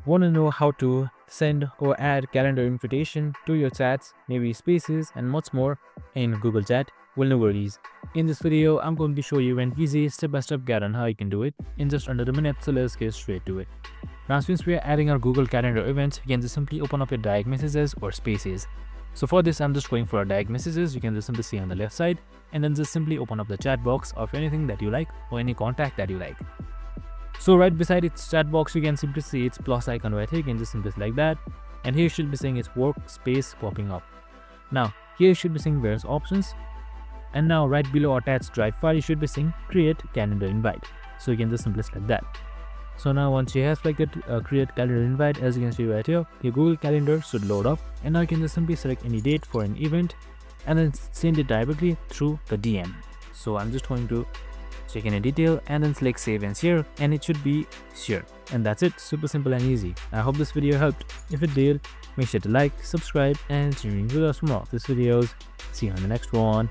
Want to know how to send or add calendar invitation to your chats, maybe spaces and much more in Google Chat? Well, no worries. In this video, I'm going to show you an easy step-by-step guide on how you can do it in just under a minute, so let's get straight to it. Now, since we are adding our Google Calendar events, you can just simply open up your direct messages or spaces. So for this, I'm just going for our direct messages. You can just simply see on the left side and then just simply open up the chat box of anything that you like or any contact that you like. So right beside its chat box, you can simply see its plus icon right here. You can just simply select that, and here you should be seeing its workspace popping up. Now here you should be seeing various options, and now right below attached drive file you should be seeing create calendar invite. So you can just simply select that. So now once you have selected create calendar invite, as you can see right here, your Google Calendar should load up, and now you can just simply select any date for an event and then send it directly through the DM. So I'm just going to check in a detail and then select save and share, and it should be shared. And that's it, super simple and easy. I hope this video helped. If it did, make sure to like, subscribe and tune in with us for more of these videos. See you on the next one.